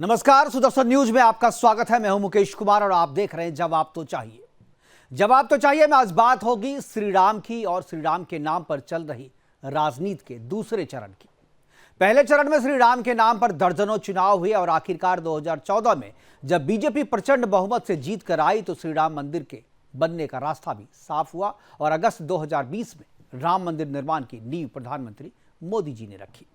नमस्कार, सुदर्शन न्यूज में आपका स्वागत है। मैं हूं मुकेश कुमार और आप देख रहे हैं जवाब तो चाहिए। जवाब तो चाहिए में आज बात होगी श्री राम की और श्री राम के नाम पर चल रही राजनीति के दूसरे चरण की। पहले चरण में श्री राम के नाम पर दर्जनों चुनाव हुए और आखिरकार 2014 में जब बीजेपी प्रचंड बहुमत से जीत कर आई तो श्री राम मंदिर के बनने का रास्ता भी साफ हुआ और अगस्त 2020 में राम मंदिर निर्माण की नींव प्रधानमंत्री मोदी जी ने रखी।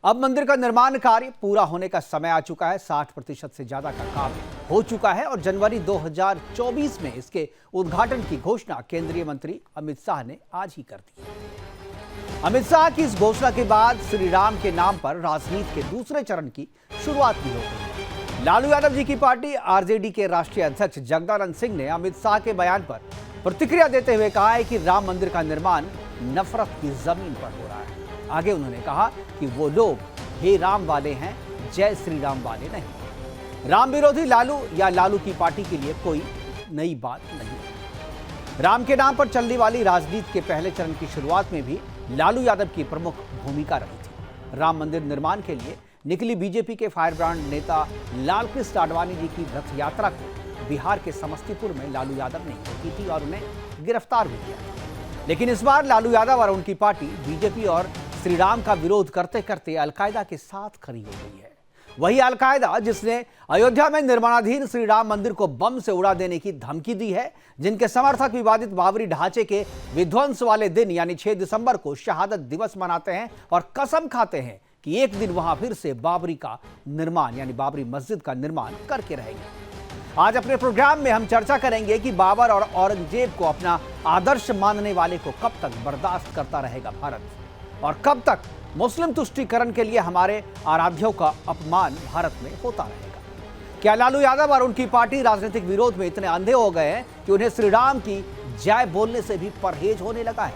अब मंदिर का निर्माण कार्य पूरा होने का समय आ चुका है। 60% से ज्यादा का काम हो चुका है और जनवरी 2024 में इसके उद्घाटन की घोषणा केंद्रीय मंत्री अमित शाह ने आज ही कर दी। अमित शाह की इस घोषणा के बाद श्री राम के नाम पर राजनीति के दूसरे चरण की शुरुआत भी हो गई। लालू यादव जी की पार्टी आरजेडी के राष्ट्रीय अध्यक्ष जगदानंद सिंह ने अमित शाह के बयान पर प्रतिक्रिया देते हुए कहा है कि राम मंदिर का निर्माण नफरत की जमीन पर हो रहा है। आगे उन्होंने कहा कि वो लोग हे राम वाले हैं, जय श्री राम वाले नहीं। राम विरोधी लालू या लालू की पार्टी के लिए कोई नई बात नहीं। राम के नाम पर चलने वाली राजनीति के पहले चरण की शुरुआत में भी लालू यादव की प्रमुख भूमिका रही थी। राम मंदिर निर्माण के लिए निकली बीजेपी के फायर ब्रांड नेता लालकृष्ण आडवाणी जी की रथ यात्रा को बिहार के समस्तीपुर में लालू यादव ने रोकी थी और उन्हें गिरफ्तार भी किया। लेकिन इस बार लालू यादव और उनकी पार्टी बीजेपी और श्री राम का विरोध करते करते अलकायदा के साथ खड़ी हो गई है। वही अलकायदा जिसने अयोध्या में निर्माणाधीन श्री राम मंदिर को बम से उड़ा देने की धमकी दी है, जिनके समर्थक विवादित बाबरी ढांचे के विध्वंस वाले दिन यानी 6 दिसंबर को शहादत दिवस मनाते हैं और कसम खाते हैं कि एक दिन वहां फिर से बाबरी का निर्माण यानी बाबरी मस्जिद का निर्माण करके रहेंगे। आज अपने प्रोग्राम में हम चर्चा करेंगे कि बाबर और औरंगजेब को अपना आदर्श मानने वाले को कब तक बर्दाश्त करता रहेगा भारत और कब तक मुस्लिम तुष्टीकरण के लिए हमारे आराध्यों का अपमान भारत में होता रहेगा। क्या लालू यादव और उनकी पार्टी राजनीतिक विरोध में इतने अंधे हो गए हैं कि उन्हें श्री राम की जय बोलने से भी परहेज होने लगा है?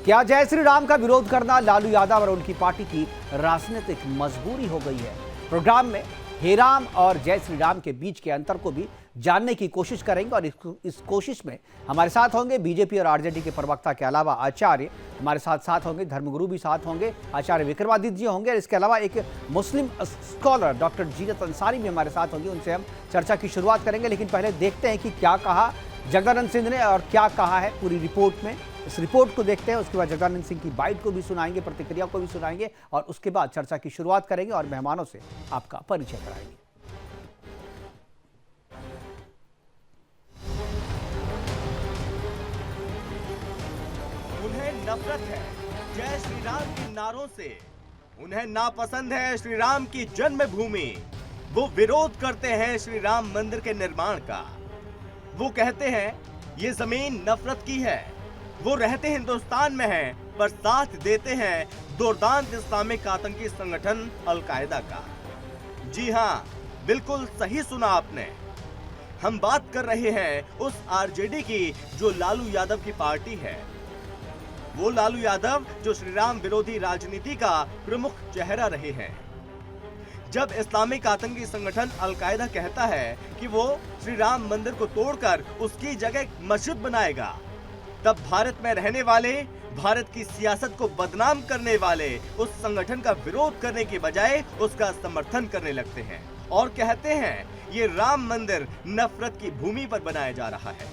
क्या जय श्री राम का विरोध करना लालू यादव और उनकी पार्टी की राजनीतिक मजबूरी हो गई है? प्रोग्राम में हे राम और जय श्री राम के बीच के अंतर को भी जानने की कोशिश करेंगे और इस कोशिश में हमारे साथ होंगे बीजेपी और आरजेडी के प्रवक्ता के अलावा आचार्य हमारे साथ होंगे, धर्मगुरु भी साथ होंगे, आचार्य विक्रमादित्य जी होंगे और इसके अलावा एक मुस्लिम स्कॉलर डॉक्टर जीनत अंसारी भी हमारे साथ होंगे। उनसे हम चर्चा की शुरुआत करेंगे, लेकिन पहले देखते हैं कि क्या कहा जगदानंद सिंह ने और क्या कहा है पूरी रिपोर्ट में। इस रिपोर्ट को देखते हैं, उसके बाद जगदानंद सिंह की बाइट को भी सुनाएंगे, प्रतिक्रिया को भी सुनाएंगे और उसके बाद चर्चा की शुरुआत करेंगे और मेहमानों से आपका परिचय कराएंगे। उन्हें नफरत है जय श्री राम के नारों से, उन्हें नापसंद है श्री राम की जन्मभूमि। वो विरोध करते हैं श्री राम मंदिर के निर्माण का। वो कहते हैं ये जमीन नफरत की है। वो रहते हिंदुस्तान में हैं पर साथ देते हैं दुर्दांत इस्लामिक आतंकी संगठन अलकायदा का। जी हाँ, बिल्कुल सही सुना आपने। हम बात कर रहे हैं उस आरजेडी की जो लालू यादव की पार्टी है। वो लालू यादव जो श्री राम विरोधी राजनीति का प्रमुख चेहरा रहे हैं। जब इस्लामिक आतंकी संगठन अलकायदा कहता है कि वो श्री राम मंदिर को तोड़कर उसकी जगह मस्जिद बनाएगा, तब भारत में रहने वाले, भारत की सियासत को बदनाम करने वाले उस संगठन का विरोध करने के बजाय उसका समर्थन करने लगते हैं और कहते हैं ये राम मंदिर नफरत की भूमि पर बनाया जा रहा है।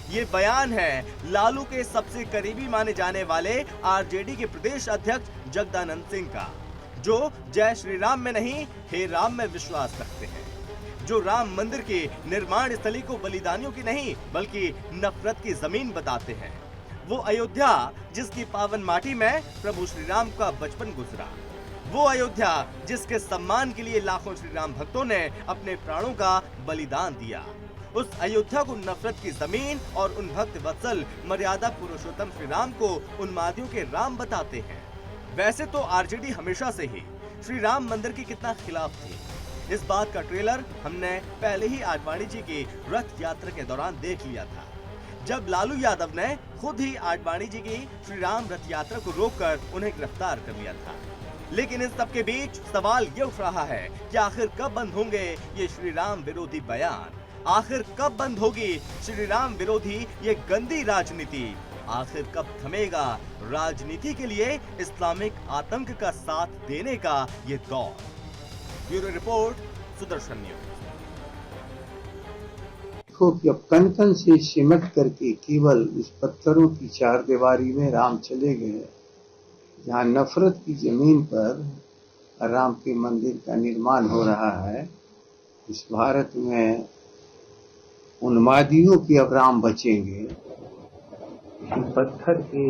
ये बयान है लालू के सबसे करीबी माने जाने वाले आरजेडी के प्रदेश अध्यक्ष जगदानंद सिंह का, जो जय श्री राम में नहीं हे राम में विश्वास रखते हैं, जो राम मंदिर के निर्माण स्थली को बलिदानियों की नहीं बल्कि नफरत की जमीन बताते हैं। वो अयोध्या जिसकी पावन माटी में प्रभु श्री राम का बचपन गुजरा, वो अयोध्या जिसके सम्मान के लिए लाखों श्री राम भक्तों ने अपने प्राणों का बलिदान दिया, उस अयोध्या को नफरत की जमीन और उन भक्त वत्सल मर्यादा पुरुषोत्तम श्री राम को उन्मादियों के राम बताते हैं। वैसे तो आरजेडी हमेशा से ही श्री राम मंदिर के कितना खिलाफ थी, इस बात का ट्रेलर हमने पहले ही आडवाणी जी की रथ यात्रा के दौरान देख लिया था, जब लालू यादव ने खुद ही आडवाणी जी की श्री राम रथ यात्रा को रोककर उन्हें गिरफ्तार कर लिया था। लेकिन इन सब के बीच सवाल ये उठ रहा है कि आखिर कब बंद होंगे ये श्री राम विरोधी बयान, आखिर कब बंद होगी श्री राम विरोधी ये गंदी राजनीति, आखिर कब थमेगा राजनीति के लिए इस्लामिक आतंक का साथ देने का ये दौर। Bureau report, Sudarshan news. देखो कि अब कण कण से सिमट करके केवल इस पत्थरों की चारदीवारी में राम चले गए, जहाँ नफरत की जमीन पर राम के मंदिर का निर्माण हो रहा है। इस भारत में उन्मादियों के अब राम बचेंगे। पत्थर के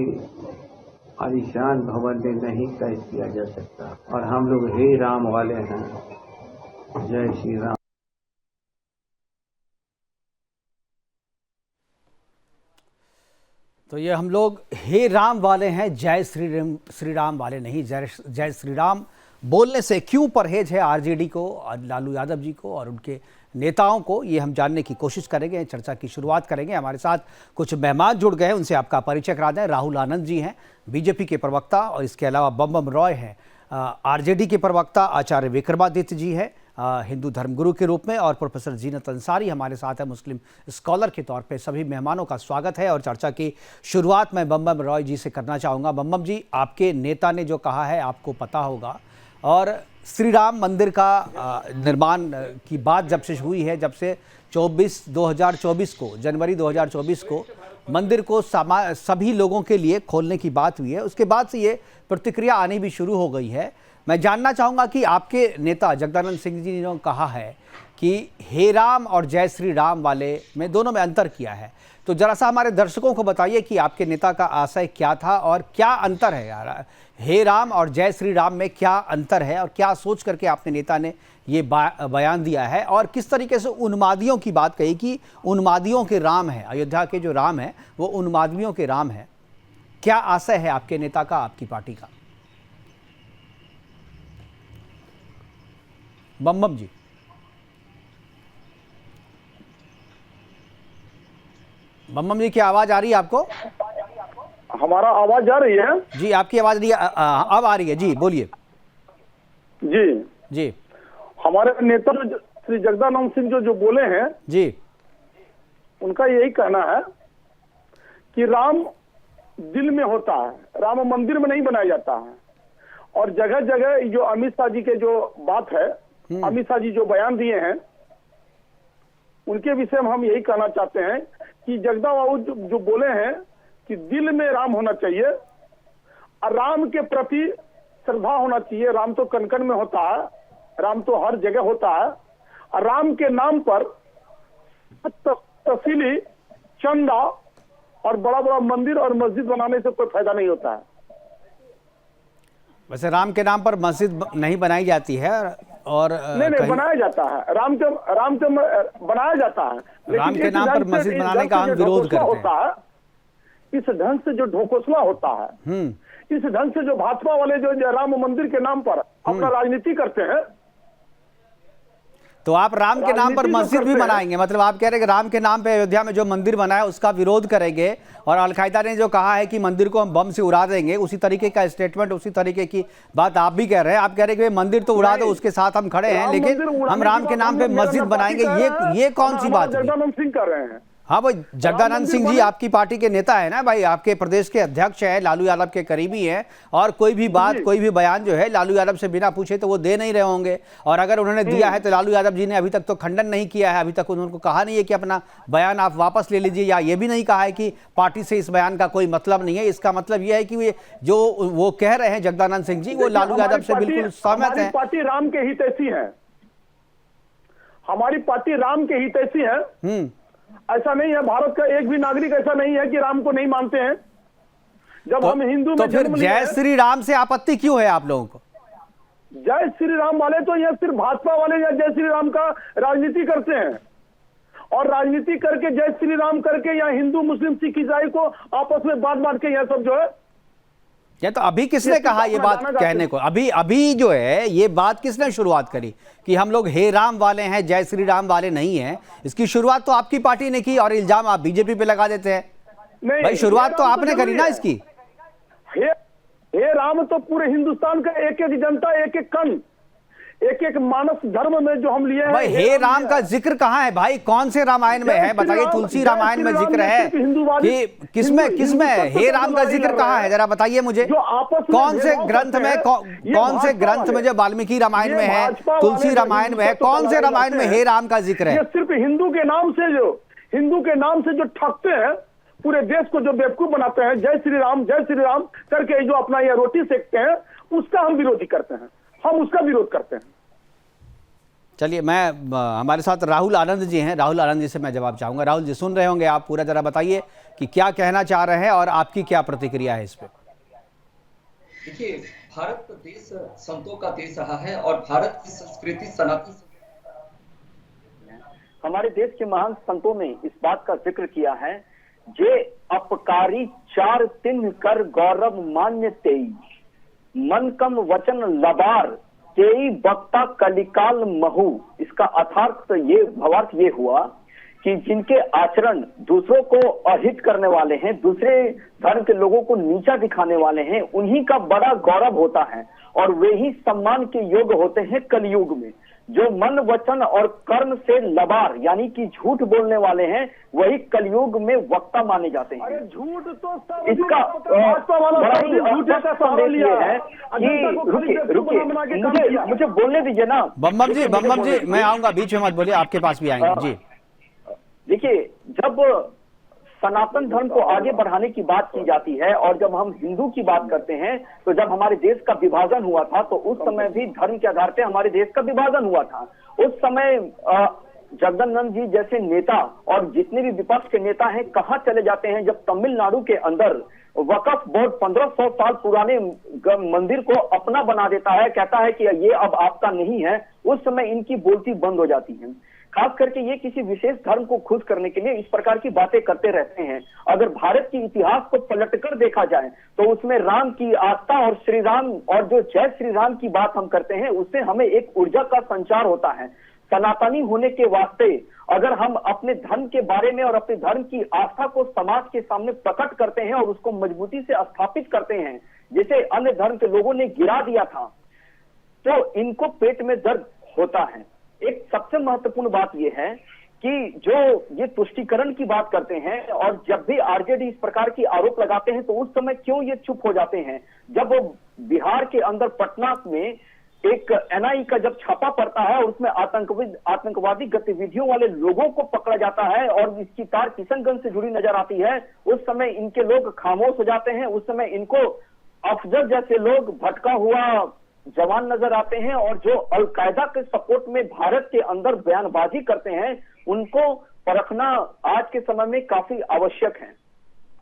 आलीशान भवन में नहीं कैद किया जा सकता, और हम लोग हे राम वाले हैं। जय श्री राम। तो ये हम लोग हे राम वाले हैं, जय श्री राम वाले नहीं। जय श्री राम बोलने से क्यों परहेज है आरजेडी को और लालू यादव जी को और उनके नेताओं को, ये हम जानने की कोशिश करेंगे। चर्चा की शुरुआत करेंगे। हमारे साथ कुछ मेहमान जुड़ गए हैं, उनसे आपका परिचय करा दें। राहुल आनंद जी हैं, बीजेपी के प्रवक्ता, और इसके अलावा बम रॉय हैं, आरजेडी के प्रवक्ता। आचार्य विक्रमादित्य जी हैं, हिंदू धर्मगुरु के रूप में, और प्रोफेसर जीनत अंसारी हमारे साथ है, मुस्लिम स्कॉलर के तौर पे। सभी मेहमानों का स्वागत है। और चर्चा की शुरुआत मैं बम रॉय जी से करना चाहूँगा। बम जी, आपके नेता ने जो कहा है आपको पता होगा, और श्री राम मंदिर का निर्माण की बात जब से हुई है, जब से 2024 को, जनवरी 2024 को मंदिर को सभी लोगों के लिए खोलने की बात हुई है, उसके बाद से ये प्रतिक्रिया आनी भी शुरू हो गई है। मैं जानना चाहूँगा कि आपके नेता जगदानंद सिंह जी ने कहा है कि हे राम और जय श्री राम वाले में दोनों में अंतर किया है, तो जरा सा हमारे दर्शकों को बताइए कि आपके नेता का आशय क्या था और क्या अंतर है यार, हे राम और जय श्री राम में क्या अंतर है, और क्या सोच करके आपने नेता ने ये बयान दिया है, और किस तरीके से उन्मादियों की बात कही कि उन्मादियों के राम है, अयोध्या के जो राम है वो उन्मादियों के राम है। क्या आशय है आपके नेता का, आपकी पार्टी का? बम जी। बम जी, की आवाज आ रही है आपको? हमारा आवाज जा रही है? जी, आपकी आवाज नहीं अब आ रही है। जी बोलिए। जी जी, हमारे नेता श्री जगदानंद सिंह जो बोले हैं जी, उनका यही कहना है कि राम दिल में होता है, राम मंदिर में नहीं बनाया जाता है। और जगह जगह जो अमित शाह जी के जो बात है, अमित शाह जी जो बयान दिए हैं, उनके विषय में हम यही कहना चाहते हैं कि जगदा बाबू जो बोले हैं कि दिल में राम होना चाहिए और राम के प्रति श्रद्धा होना चाहिए। राम तो कण कण में होता है, राम तो हर जगह होता है, और राम के नाम पर तफसीली चंदा और बड़ा बड़ा मंदिर और मस्जिद बनाने से कोई फायदा नहीं होता है। वैसे राम के नाम पर मस्जिद नहीं बनाई जाती है, और नहीं बनाया जाता है। राम के बनाया जाता है, राम के नाम पर मस्जिद बनाने का हम विरोध करते हैं। इस ढंग से जो ढोकोसला होता है, इस ढंग से जो भाजपा वाले जो राम मंदिर के नाम पर अपना राजनीति करते हैं, तो आप राम के नाम पर मस्जिद भी बनाएंगे? मतलब आप कह रहे हैं कि राम के नाम पे अयोध्या में जो मंदिर बना है उसका विरोध करेंगे, और अलकायदा ने जो कहा है कि मंदिर को हम बम से उड़ा देंगे, उसी तरीके का स्टेटमेंट, उसी तरीके की बात आप भी कह रहे हैं। आप कह रहे हैं कि मंदिर तो उड़ा दो, उसके साथ हम खड़े हैं, लेकिन हम राम के नाम पे मस्जिद बनाएंगे, ये कौन सी बात है? जगदानंद सिंह कर रहे हैं। हाँ भाई, जगदानंद सिंह जी आपकी पार्टी के नेता है ना भाई, आपके प्रदेश के अध्यक्ष हैं, लालू यादव के करीबी हैं, और कोई भी बात, कोई भी बयान जो है लालू यादव से बिना पूछे तो वो दे नहीं रहे होंगे। और अगर उन्होंने दिया है तो लालू यादव जी ने अभी तक तो खंडन नहीं किया है, अभी तक उन्होंने कहा नहीं है कि अपना बयान आप वापस ले लीजिए, या ये भी नहीं कहा है कि पार्टी से इस बयान का कोई मतलब नहीं है। इसका मतलब यह है कि जो वो कह रहे हैं जगदानंद सिंह जी, वो लालू यादव से बिल्कुल सहमत है। पार्टी राम के हितैषी है, हमारी पार्टी राम के हितैषी है। ऐसा नहीं है, भारत का एक भी नागरिक ऐसा नहीं है कि राम को नहीं मानते हैं। जब हम हिंदू तो फिर जय श्री राम से आपत्ति क्यों है आप लोगों को? जय श्री राम वाले तो यह सिर्फ भाजपा वाले या जय श्री राम का राजनीति करते हैं, और राजनीति करके जय श्री राम करके या हिंदू मुस्लिम सिख ईसाई को आपस में बांट के यह सब जो है। या तो अभी किसने कहा ये बात कहने को? अभी जो है ये बात किसने शुरुआत करी कि हम लोग हे राम वाले हैं, जय श्री राम वाले नहीं हैं? इसकी शुरुआत तो आपकी पार्टी ने की, और इल्जाम आप बीजेपी पे लगा देते हैं। नहीं भाई, शुरुआत तो आपने करी ना इसकी। हे राम तो पूरे हिंदुस्तान का एक एक जनता, एक एक कण, एक एक मानस धर्म में जो हम लिए हैं, भाई हे राम का जिक्र कहाँ है भाई? कौन से रामायण में है बताइए? तुलसी रामायण में जिक्र है कि किसमें हे राम का जिक्र कहाँ है? जरा बताइए मुझे, कौन से ग्रंथ में, कौन से ग्रंथ में? जो वाल्मीकि रामायण में है, तुलसी रामायण में है, कौन से रामायण में हे राम का जिक्र है? ये सिर्फ हिंदू के नाम से जो ठगते हैं, पूरे देश को जो बेवकूफ बनाते हैं, जय श्री राम करके जो अपना ये रोटी सेकते हैं, उसका हम विरोधी करते हैं, हम उसका विरोध करते हैं। चलिए, मैं हमारे साथ राहुल आनंद जी हैं, राहुल आनंद जी से मैं जवाब चाहूंगा। राहुल जी सुन रहे होंगे आप, पूरा जरा बताइए कि क्या कहना चाह रहे हैं और आपकी क्या प्रतिक्रिया है इस पे? देखिए, भारत देश संतों का देश रहा है और भारत की संस्कृति सनातन। हमारे देश के महान संतों ने इस बात का जिक्र किया है, जे अपकारी चार तिन्ह कर गौरव मान्य तेई, मन कम वचन लबार तेई वक्ता कलिकाल महू। इसका भावार्थ ये हुआ कि जिनके आचरण दूसरों को अहित करने वाले हैं, दूसरे धर्म के लोगों को नीचा दिखाने वाले हैं, उन्हीं का बड़ा गौरव होता है और वे ही सम्मान के योग्य होते हैं कलयुग में। जो मन वचन और कर्म से लबार यानी कि झूठ बोलने वाले हैं, वही कलयुग में वक्ता माने जाते हैं। झूठ तो सब इसका बड़ा ही संदेश ये है कि रुकिए, मुझे बोलने दीजिए ना। बम जी मैं आऊंगा, बीच में मत बोलिए, आपके पास भी आएंगे जी। देखिए, जब सनातन धर्म को आगे बढ़ाने की बात की जाती है और जब हम हिंदू की बात करते हैं, तो जब हमारे देश का विभाजन हुआ था तो उस समय भी धर्म के आधार पर हमारे देश का विभाजन हुआ था। उस समय जगदानंद जी जैसे नेता और जितने भी विपक्ष के नेता हैं कहां चले जाते हैं? जब तमिलनाडु के अंदर वक्फ बोर्ड 1500 साल पुराने मंदिर को अपना बना देता है, कहता है कि ये अब आपका नहीं है, उस समय इनकी बोलती बंद हो जाती है। खास करके ये किसी विशेष धर्म को खुश करने के लिए इस प्रकार की बातें करते रहते हैं। अगर भारत की इतिहास को पलटकर देखा जाए तो उसमें राम की आस्था और श्री राम और जो जय श्री राम की बात हम करते हैं, उससे हमें एक ऊर्जा का संचार होता है। सनातनी होने के वास्ते अगर हम अपने धर्म के बारे में और अपने धर्म की आस्था को समाज के सामने प्रकट करते हैं और उसको मजबूती से स्थापित करते हैं, जैसे अन्य धर्म के लोगों ने गिरा दिया था, तो इनको पेट में दर्द होता है। एक सबसे महत्वपूर्ण बात यह है कि जो ये तुष्टीकरण की बात करते हैं और जब भी आरजेडी इस प्रकार की आरोप लगाते हैं तो उस समय क्यों ये चुप हो जाते हैं? जब वो बिहार के अंदर पटना में एक एनआई का जब छापा पड़ता है और उसमें आतंकवादी गतिविधियों वाले लोगों को पकड़ा जाता है और इसकी तार किशनगंज से जुड़ी नजर आती है, उस समय इनके लोग खामोश हो जाते हैं। उस समय इनको अफजल जैसे लोग भटका हुआ जवान नजर आते हैं और जो अलकायदा के सपोर्ट में भारत के अंदर बयानबाजी करते हैं, उनको परखना आज के समय में काफी आवश्यक है।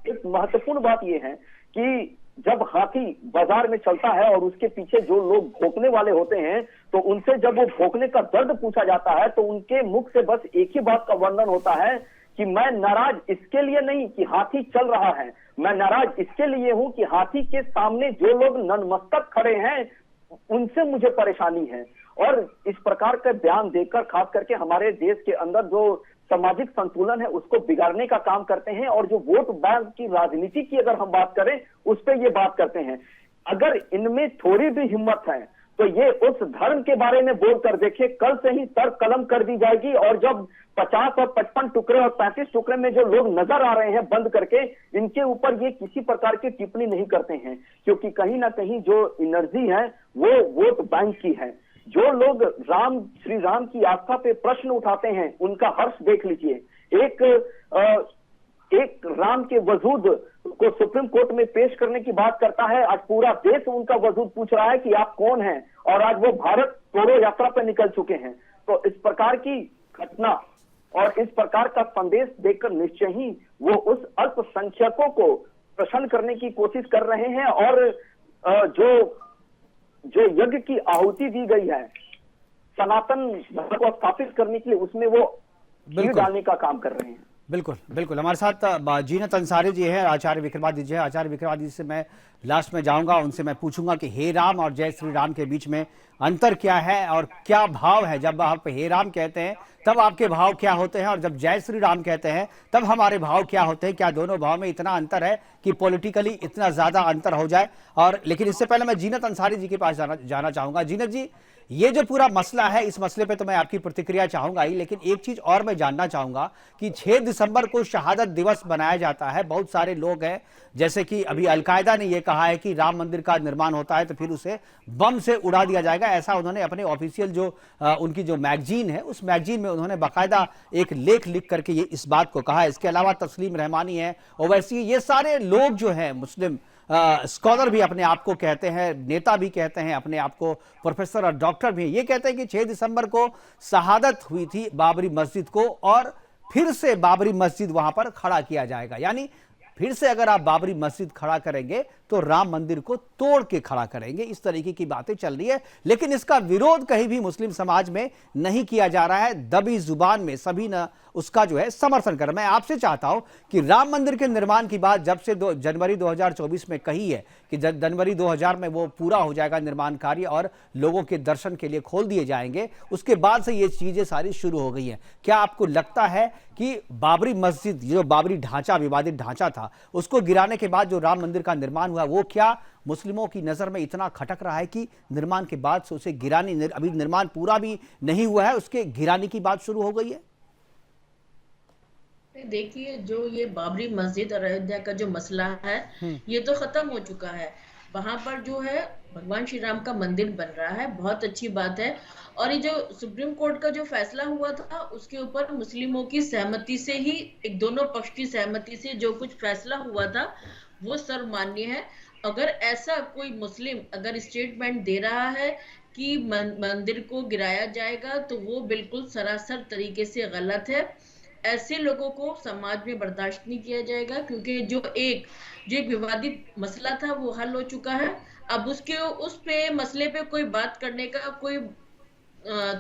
एक महत्वपूर्ण बात यह है कि जब हाथी बाजार में चलता है और उसके पीछे जो लोग भौंकने वाले होते हैं, तो उनसे जब वो भौंकने का दर्द पूछा जाता है तो उनके मुख से बस एक ही बात का वर्णन होता है कि मैं नाराज इसके लिए नहीं कि हाथी चल रहा है, मैं नाराज इसके लिए हूं कि हाथी के सामने जो लोग नतमस्तक खड़े हैं उनसे मुझे परेशानी है। और इस प्रकार का बयान देकर खास करके हमारे देश के अंदर जो सामाजिक संतुलन है उसको बिगाड़ने का काम करते हैं और जो वोट बैंक की राजनीति की अगर हम बात करें उस पर ये बात करते हैं। अगर इनमें थोड़ी भी हिम्मत है तो ये उस धर्म के बारे में बोल कर देखिए, कल से ही तर्क कलम कर दी जाएगी और जब 50 और 55 टुकड़े और 35 टुकड़े में जो लोग नजर आ रहे हैं बंद करके, इनके ऊपर ये किसी प्रकार की टिप्पणी नहीं करते हैं, क्योंकि कहीं ना कहीं जो एनर्जी है वो वोट बैंक की है। जो लोग श्री राम की आस्था पे प्रश्न उठाते हैं उनका हर्ष देख लीजिए। एक राम के वजूद को सुप्रीम कोर्ट में पेश करने की बात करता है, आज पूरा देश उनका वजूद पूछ रहा है कि आप कौन हैं, और आज वो भारत तोड़ो यात्रा पर निकल चुके हैं। तो इस प्रकार की घटना और इस प्रकार का संदेश देखकर निश्चय ही वो उस अल्पसंख्यकों को प्रसन्न करने की कोशिश कर रहे हैं और जो यज्ञ की आहुति दी गई है सनातन धर्म को स्थापित करने के लिए, उसमें वो घी डालने का काम कर रहे हैं। बिल्कुल बिल्कुल। हमारे साथ जीनत अंसारी जी हैं, आचार्य विक्रमादित्य जी हैं। आचार्य विक्रमादित्य से मैं लास्ट में जाऊंगा, उनसे मैं पूछूंगा कि हे राम और जय श्री राम के बीच में अंतर क्या है और क्या भाव है। जब आप हे राम कहते हैं तब आपके भाव क्या होते हैं और जब जय श्री राम कहते हैं तब हमारे भाव क्या होते हैं? क्या दोनों भाव में इतना अंतर है कि पॉलिटिकली इतना ज्यादा अंतर हो जाए? और लेकिन इससे पहले मैं जीनत अंसारी जी के पास जाना चाहूंगा। जीनत जी, ये जो पूरा मसला है, इस मसले पे तो मैं आपकी प्रतिक्रिया चाहूंगा ही, लेकिन एक चीज और मैं जानना चाहूंगा कि 6 दिसंबर को शहादत दिवस बनाया जाता है। बहुत सारे लोग हैं, जैसे कि अभी अलकायदा ने यह कहा है कि राम मंदिर का निर्माण होता है तो फिर उसे बम से उड़ा दिया जाएगा। ऐसा उन्होंने अपने ऑफिशियल जो उनकी जो मैगजीन है, उस मैगजीन में उन्होंने बाकायदा एक लेख लिख करके ये इस बात को कहा है। इसके अलावा तस्लीम रहमानी है, ओवैसी, ये सारे लोग जो हैं मुस्लिम स्कॉलर भी अपने आप को कहते हैं, नेता भी कहते हैं अपने आप को, प्रोफेसर और डॉक्टर भी, ये कहते हैं कि 6 दिसंबर को शहादत हुई थी बाबरी मस्जिद को और फिर से बाबरी मस्जिद वहां पर खड़ा किया जाएगा। यानी फिर से अगर आप बाबरी मस्जिद खड़ा करेंगे तो राम मंदिर को तोड़ के खड़ा करेंगे। इस तरीके की बातें चल रही है, लेकिन इसका विरोध कहीं भी मुस्लिम समाज में नहीं किया जा रहा है। दबी जुबान में सभी न उसका जो है समर्थन कर। मैं आपसे चाहता हूं कि राम मंदिर के निर्माण की बात जब से जनवरी 2024 में कही है कि जनवरी 2000 में वो पूरा हो जाएगा निर्माण कार्य और लोगों के दर्शन के लिए खोल दिए जाएंगे, उसके बाद से ये चीजें सारी शुरू हो गई हैं। क्या आपको लगता है कि बाबरी मस्जिद, जो बाबरी ढांचा, विवादित ढांचा था, उसको गिराने के बाद जो राम मंदिर का निर्माण हुआ, वो क्या मुस्लिमों की नजर में इतना खटक रहा है कि निर्माण के बाद से उसे गिराने, अभी निर्माण पूरा भी नहीं हुआ है, उसके गिराने की बात शुरू हो गई है? देखिए, जो ये बाबरी मस्जिद और अयोध्या का जो मसला है, ये तो खत्म हो चुका है। वहां पर जो है भगवान श्री राम का मंदिर बन रहा है, बहुत अच्छी बात है। और ये जो सुप्रीम कोर्ट का जो फैसला हुआ था, उसके ऊपर मुस्लिमों की सहमति से ही, एक दोनों पक्ष की सहमति से जो कुछ फैसला हुआ था वो सर्वमान्य है। अगर ऐसा कोई मुस्लिम अगर स्टेटमेंट दे रहा है कि मंदिर को गिराया जाएगा, तो वो बिल्कुल सरासर तरीके से गलत है। ऐसे लोगों को समाज में बर्दाश्त नहीं किया जाएगा, क्योंकि जो एक विवादित मसला था वो हल हो चुका है। अब उस पे मसले पे कोई बात करने का कोई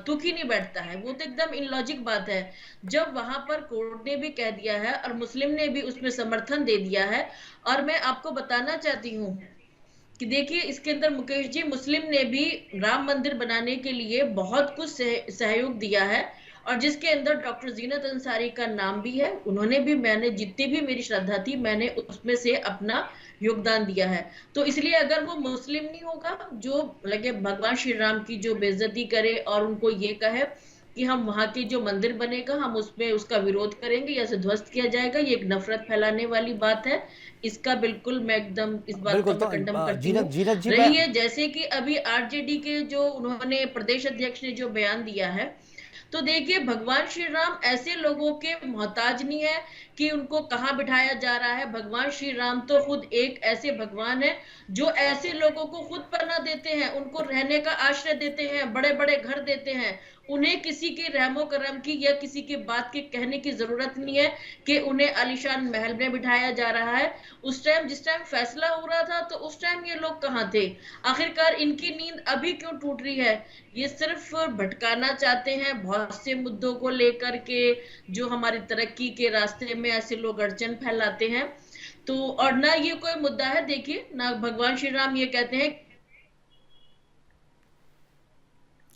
तुक ही नहीं बैठता है। वो तो एकदम इनलॉजिक बात है। जब वहां पर कोर्ट ने भी कह दिया है और मुस्लिम ने भी उसमें समर्थन दे दिया है, और मैं आपको बताना चाहती हूँ कि देखिए, इसके अंदर मुकेश जी, मुस्लिम ने भी राम मंदिर बनाने के लिए बहुत कुछ सहयोग दिया है, और जिसके अंदर डॉक्टर जीनत अंसारी का नाम भी है। उन्होंने भी, मैंने जितनी भी मेरी श्रद्धा थी, मैंने उसमें से अपना योगदान दिया है। तो इसलिए अगर वो मुस्लिम नहीं होगा जो लगे भगवान श्री राम की जो बेइज्जती करे और उनको ये कहे कि हम वहां के जो मंदिर बनेगा हम उसमें उसका विरोध करेंगे या उसे ध्वस्त किया जाएगा, ये एक नफरत फैलाने वाली बात है। इसका बिल्कुल मैं एकदम इस बात को कंडम करती हूँ। रही है जैसे कि अभी आरजेडी के जो उन्होंने प्रदेश अध्यक्ष ने जो बयान दिया है, तो देखिए, भगवान श्री राम ऐसे लोगों के मोहताज नहीं है कि उनको कहाँ बिठाया जा रहा है। भगवान श्री राम तो खुद एक ऐसे भगवान है जो ऐसे लोगों को खुद पनाह देते हैं, उनको रहने का आश्रय देते हैं, बड़े बड़े घर देते हैं। उन्हें किसी के रहमो करम की या किसी के बात के कहने की जरूरत नहीं है कि उन्हें आलीशान महल में बिठाया जा रहा है। उस टाइम, जिस टाइम फैसला हो रहा था, तो उस टाइम ये लोग कहाँ थे? आखिरकार इनकी नींद अभी क्यों टूट रही है? ये सिर्फ भटकाना चाहते हैं बहुत से मुद्दों को लेकर के, जो हमारी तरक्की के रास्ते में ऐसे लोग अड़चन फैलाते हैं। तो और ना ये कोई मुद्दा है, देखिए ना भगवान श्री राम ये कहते हैं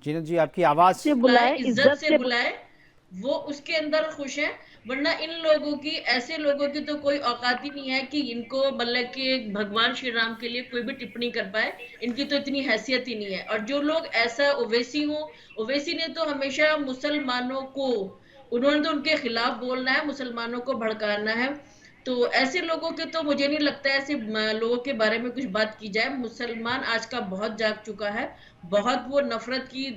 जीनत जी, आपकी आवाज से बुलाए, इज्जत से बुलाए, वो उसके अंदर खुश है। वरना इन लोगों की, ऐसे लोगों की तो कोई औकात ही नहीं है कि इनको मतलब कि भगवान श्री राम के लिए कोई भी टिप्पणी कर पाए। इनकी तो इतनी हैसियत ही नहीं है। और जो लोग ऐसा, ओवैसी ने तो हमेशा मुसलमानों को, उन्होंने तो उनके खिलाफ बोलना है, मुसलमानों को भड़काना है। तो ऐसे लोगों के तो मुझे नहीं लगता ऐसे लोगों के बारे में कुछ बात की जाए। मुसलमान आज का बहुत जाग चुका है, बहुत वो नफरत की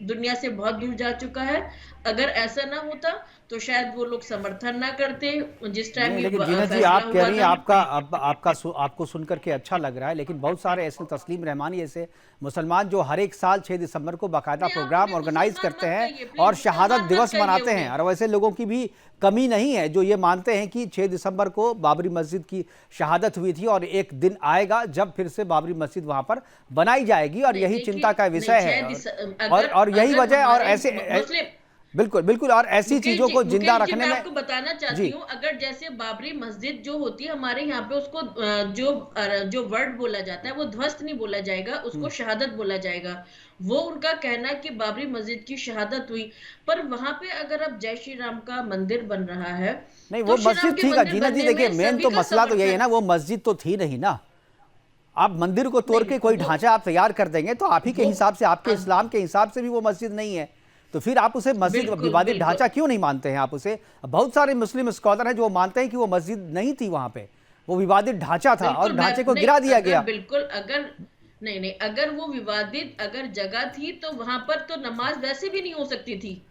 दुनिया से बहुत दूर जा चुका है। अगर ऐसा ना होता तो शायद वो लोग समर्थन ना करते जिस टाइम। लेकिन जीनत जी, आप कह रही हैं आपको सुनकर के अच्छा लग रहा है, लेकिन बहुत सारे ऐसे, तस्लीम रहमानी ऐसे मुसलमान जो हर एक साल 6 दिसंबर को बाकायदा प्रोग्राम ऑर्गेनाइज करते हैं और शहादत दिवस मनाते हैं, और वैसे लोगों की भी कमी नहीं है जो ये मानते हैं कि 6 दिसंबर को बाबरी मस्जिद की शहादत हुई थी और एक दिन आएगा जब फिर से बाबरी मस्जिद वहां पर बनाई जाएगी, और यही चिंता का विषय है और यही वजह। और ऐसे बिल्कुल और ऐसी चीजों को जिंदा रखने में आपको बताना चाहती हूँ, अगर जैसे बाबरी मस्जिद जो होती है हमारे यहाँ पे, उसको जो वर्ड बोला जाता है वो ध्वस्त नहीं बोला जाएगा, उसको शहादत बोला जाएगा। वो उनका कहना कि बाबरी मस्जिद की शहादत हुई, पर वहां पे अगर अब जय श्री राम का मंदिर बन रहा है, नहीं वो मस्जिद ठीक है जीनत जी। देखिए, मेन तो मसला तो यही है ना, वो मस्जिद तो थी नहीं ना, आप मंदिर को तोड़ के कोई ढांचा आप तैयार कर देंगे तो आप ही के हिसाब से, आपके इस्लाम के हिसाब से भी वो मस्जिद नहीं है, तो फिर आप उसे मस्जिद बिल्कुल, विवादित बिल्कुल। ढांचा क्यों नहीं मानते हैं आप उसे? बहुत सारे मुस्लिम स्कॉलर हैं जो मानते हैं कि वो मस्जिद नहीं थी, वहां पे वो विवादित ढांचा था और बिल्कुल ढांचे को नहीं, गिरा दिया अगर गया। बिल्कुल अगर नहीं नहीं, अगर वो विवादित अगर जगह थी तो वहां पर तो नमाज वैसे भी नहीं हो सकती थी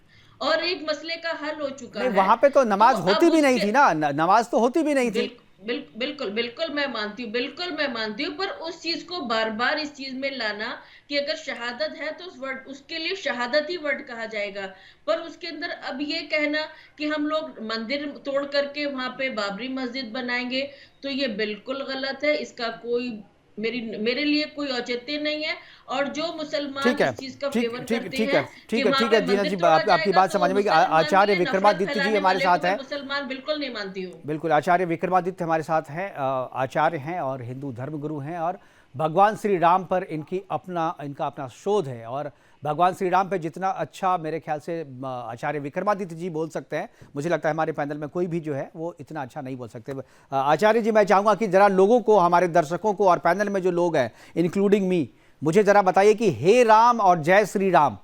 और एक मसले का हल हो चुका नहीं, है। वहां पे तो नमाज अब होती भी नहीं उसके थी ना, नमाज तो होती भी नहीं थी। बिल्कुल बिल्कुल मैं मानती हूँ, बिल्कुल मैं मानती हूँ, पर उस चीज को बार बार इस चीज में लाना कि अगर शहादत है तो उस वर्ड, उसके लिए शहादत ही वर्ड कहा जाएगा, पर उसके अंदर अब ये कहना कि हम लोग मंदिर तोड़ करके वहां पे बाबरी मस्जिद बनाएंगे, तो ये बिल्कुल गलत है। इसका कोई मेरे लिए कोई औचित्य नहीं है। और जो मुसलमान ठीक है, इस चीज का ठीक फेवर ठीक करते ठीक है, हैं कि ठीक है, वहां ठीक पे है दीना मंदिर जी, तोड़ा आपकी जाएगा, बात तो वो समझ में। मुसलमान के आचार्य लिए नफरत विक्रमादित्य जी फैलाने हमारे वाले को साथ मैं हैं। मुसलमान बिल्कुल नहीं मानती हूँ। बिल्कुल, आचार्य विक्रमादित्य हमारे साथ हैं, आचार्य हैं और हिंदू धर्मगुरु हैं, और भगवान श्री राम पर इनका अपना शोध है, और भगवान श्री राम पे जितना अच्छा मेरे ख्याल से आचार्य विक्रमादित्य जी बोल सकते हैं, मुझे लगता है हमारे पैनल में कोई भी जो है वो इतना अच्छा नहीं बोल सकते। आचार्य जी, मैं चाहूँगा कि ज़रा लोगों को, हमारे दर्शकों को और पैनल में जो लोग हैं इंक्लूडिंग मी, मुझे ज़रा बताइए कि हे राम और जय श्री राम